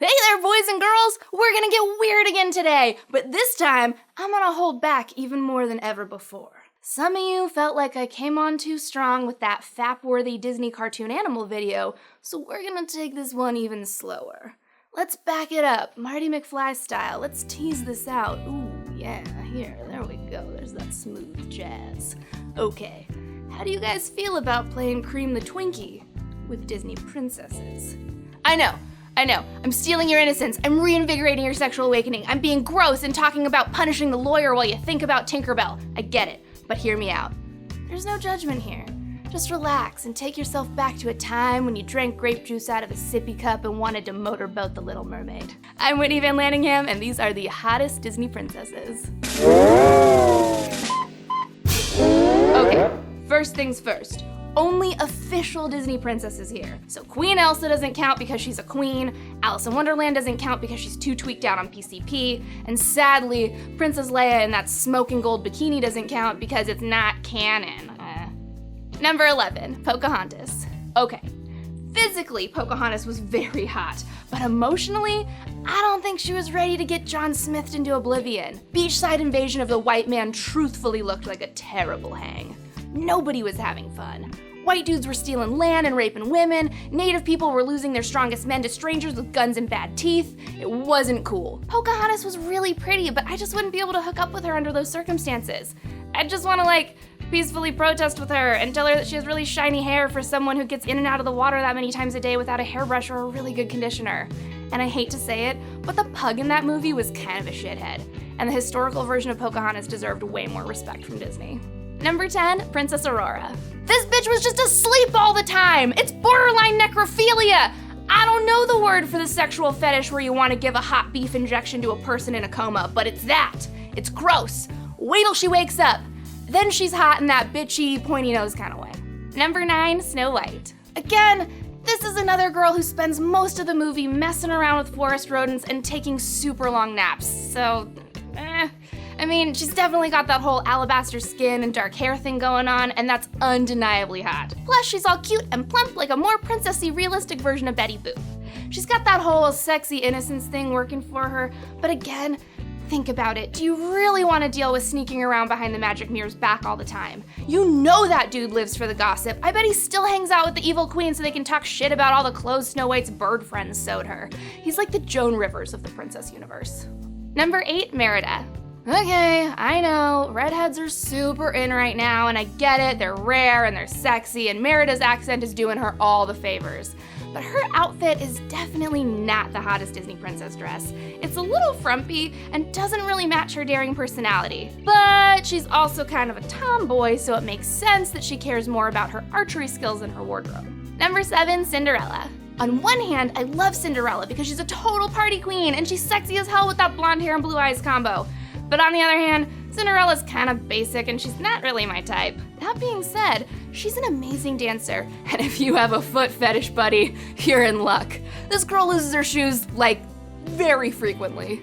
Hey there, boys and girls! We're gonna get weird again today, but this time, I'm gonna hold back even more than ever before. Some of you felt like I came on too strong with that fap-worthy Disney cartoon animal video, so we're gonna take this one even slower. Let's back it up, Marty McFly style. Let's tease this out. Ooh, yeah, here, there we go. There's that smooth jazz. Okay, how do you guys feel about playing Cream the Twinkie with Disney princesses? I know, I'm stealing your innocence, I'm reinvigorating your sexual awakening, I'm being gross and talking about punishing the lawyer while you think about Tinkerbell. I get it, but hear me out. There's no judgment here. Just relax and take yourself back to a time when you drank grape juice out of a sippy cup and wanted to motorboat the Little Mermaid. I'm Whitney Van Lanningham, and these are the hottest Disney princesses. Okay, first things first. Only official Disney princesses here. So Queen Elsa doesn't count because she's a queen, Alice in Wonderland doesn't count because she's too tweaked out on PCP, and sadly, Princess Leia in that smoking gold bikini doesn't count because it's not canon. Number 11, Pocahontas. Okay, physically, Pocahontas was very hot, but emotionally, I don't think she was ready to get John Smithed into oblivion. Beachside Invasion of the White Man truthfully looked like a terrible hang. Nobody was having fun. White dudes were stealing land and raping women, native people were losing their strongest men to strangers with guns and bad teeth. It wasn't cool. Pocahontas was really pretty, but I just wouldn't be able to hook up with her under those circumstances. I'd just want to peacefully protest with her and tell her that she has really shiny hair for someone who gets in and out of the water that many times a day without a hairbrush or a really good conditioner. And I hate to say it, but the pug in that movie was kind of a shithead, and the historical version of Pocahontas deserved way more respect from Disney. Number 10, Princess Aurora. This bitch was just asleep all the time! It's borderline necrophilia! I don't know the word for the sexual fetish where you want to give a hot beef injection to a person in a coma, but it's that. It's gross. Wait till she wakes up. Then she's hot in that bitchy, pointy nose kind of way. Number 9, Snow White. Again, this is another girl who spends most of the movie messing around with forest rodents and taking super long naps, so she's definitely got that whole alabaster skin and dark hair thing going on, and that's undeniably hot. Plus, she's all cute and plump like a more princessy, realistic version of Betty Boop. She's got that whole sexy innocence thing working for her, but again, think about it. Do you really want to deal with sneaking around behind the magic mirror's back all the time? You know that dude lives for the gossip. I bet he still hangs out with the evil queen so they can talk shit about all the clothes Snow White's bird friends sewed her. He's like the Joan Rivers of the princess universe. Number 8, Merida. Okay, I know, redheads are super in right now, and I get it, they're rare and they're sexy, and Merida's accent is doing her all the favors. But her outfit is definitely not the hottest Disney princess dress. It's a little frumpy and doesn't really match her daring personality. But she's also kind of a tomboy, so it makes sense that she cares more about her archery skills than her wardrobe. Number 7, Cinderella. On one hand, I love Cinderella because she's a total party queen and she's sexy as hell with that blonde hair and blue eyes combo. But on the other hand, Cinderella's kind of basic and she's not really my type. That being said, she's an amazing dancer, and if you have a foot fetish, buddy, you're in luck. This girl loses her shoes, very frequently.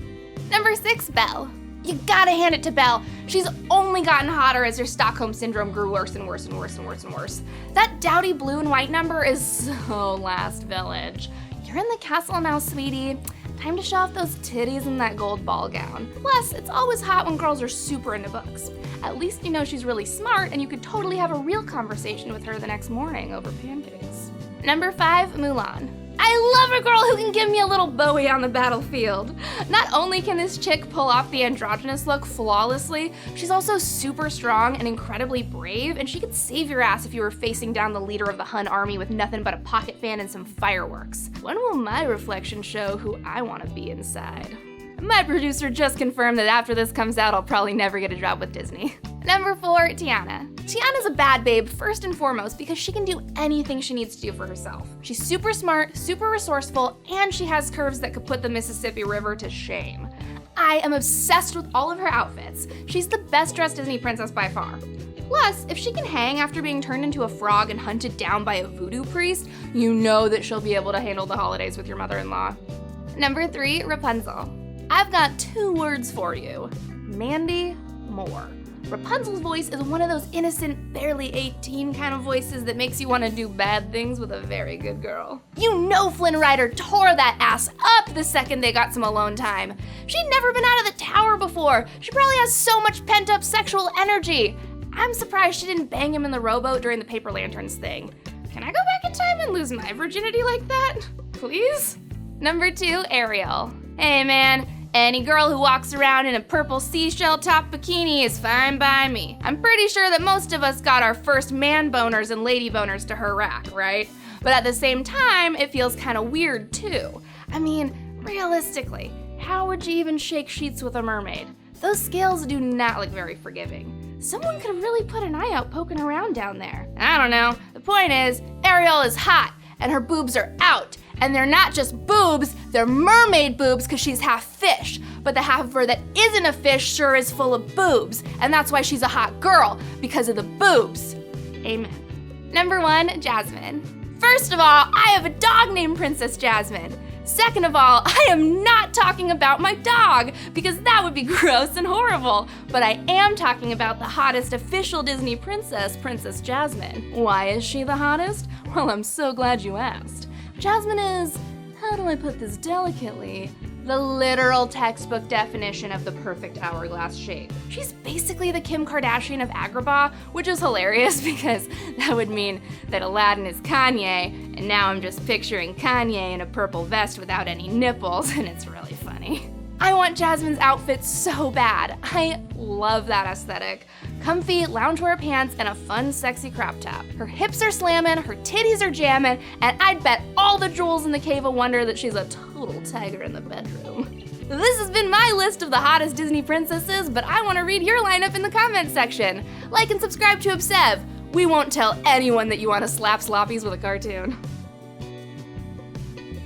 Number 6, Belle. You gotta hand it to Belle. She's only gotten hotter as her Stockholm Syndrome grew worse and worse and worse and worse and worse. That dowdy blue and white number is so Last Village. You're in the castle now, sweetie. Time to show off those titties in that gold ball gown. Plus, it's always hot when girls are super into books. At least you know she's really smart and you could totally have a real conversation with her the next morning over pancakes. Number 5, Mulan. I love a girl who can give me a little Bowie on the battlefield. Not only can this chick pull off the androgynous look flawlessly, she's also super strong and incredibly brave, and she could save your ass if you were facing down the leader of the Hun army with nothing but a pocket fan and some fireworks. When will my reflection show who I want to be inside? My producer just confirmed that after this comes out, I'll probably never get a job with Disney. Number 4, Tiana. Tiana's a bad babe first and foremost because she can do anything she needs to do for herself. She's super smart, super resourceful, and she has curves that could put the Mississippi River to shame. I am obsessed with all of her outfits. She's the best dressed Disney princess by far. Plus, if she can hang after being turned into a frog and hunted down by a voodoo priest, you know that she'll be able to handle the holidays with your mother-in-law. Number 3, Rapunzel. I've got 2 words for you. Mandy Moore. Rapunzel's voice is one of those innocent, barely 18 kind of voices that makes you want to do bad things with a very good girl. You know Flynn Rider tore that ass up the second they got some alone time. She'd never been out of the tower before. She probably has so much pent-up sexual energy. I'm surprised she didn't bang him in the rowboat during the paper lanterns thing. Can I go back in time and lose my virginity like that? Please? Number 2, Ariel. Hey man, any girl who walks around in a purple seashell top bikini is fine by me. I'm pretty sure that most of us got our first man boners and lady boners to her rack, right? But at the same time, it feels kind of weird too. I mean, realistically, how would you even shake sheets with a mermaid? Those scales do not look very forgiving. Someone could really put an eye out poking around down there. I don't know. The point is, Ariel is hot, and her boobs are out. And they're not just boobs, they're mermaid boobs because she's half fish. But the half of her that isn't a fish sure is full of boobs. And that's why she's a hot girl, because of the boobs. Amen. Number 1, Jazmin. First of all, I have a dog named Princess Jazmin. Second of all, I am not talking about my dog, because that would be gross and horrible. But I am talking about the hottest official Disney princess, Princess Jazmin. Why is she the hottest? Well, I'm so glad you asked. Jazmin is, how do I put this delicately, the literal textbook definition of the perfect hourglass shape. She's basically the Kim Kardashian of Agrabah, which is hilarious because that would mean that Aladdin is Kanye, and now I'm just picturing Kanye in a purple vest without any nipples, and it's really funny. I want Jazmin's outfit so bad. I love that aesthetic. Comfy loungewear pants and a fun, sexy crop top. Her hips are slamming, her titties are jamming, and I'd bet all the jewels in the Cave of Wonder that she's a total tiger in the bedroom. This has been my list of the hottest Disney princesses, but I want to read your lineup in the comments section. Like and subscribe to Obsev. We won't tell anyone that you want to slap sloppies with a cartoon.